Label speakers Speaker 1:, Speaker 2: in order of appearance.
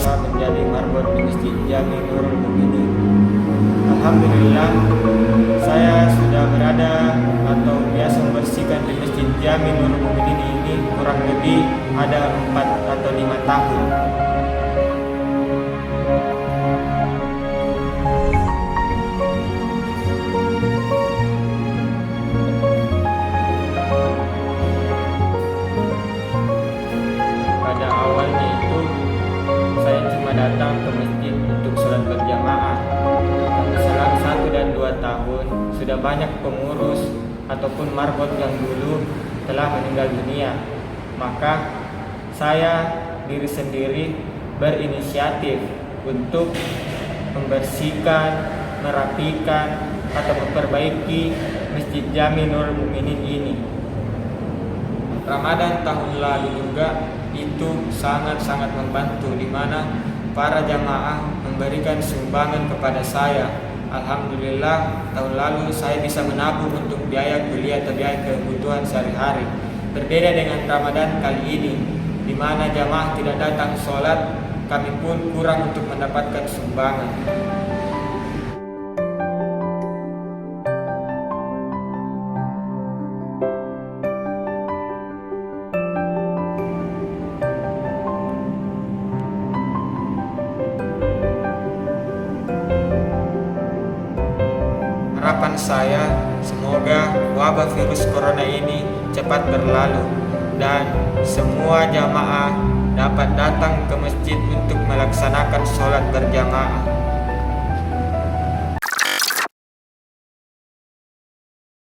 Speaker 1: berusaha menjadi marbot di Masjid Jami Nurul Mukminin. Alhamdulillah, saya sudah berada atau biasa membersihkan di Masjid Jami Nurul Mukminin ini kurang lebih ada 4 atau 5 tahun. Pada awalnya itu saya cuma datang ke masjid untuk sholat berjamaah. Selang 1 dan 2 tahun sudah banyak pengurus ataupun marbot yang dulu telah meninggal dunia. Maka saya diri sendiri berinisiatif untuk membersihkan, merapikan atau memperbaiki Masjid Jami Nurul Mukminin ini. Ramadan tahun lalu juga itu sangat-sangat membantu, di mana para jamaah memberikan sumbangan kepada saya. Alhamdulillah, tahun lalu saya bisa menabung untuk biaya kuliah atau biaya kebutuhan sehari-hari. Berbeda dengan Ramadan kali ini, di mana jamaah tidak datang sholat, kami pun kurang untuk mendapatkan sumbangan. Harapan saya, semoga wabah virus corona ini cepat berlalu dan semua jamaah dapat datang ke masjid untuk melaksanakan sholat berjamaah.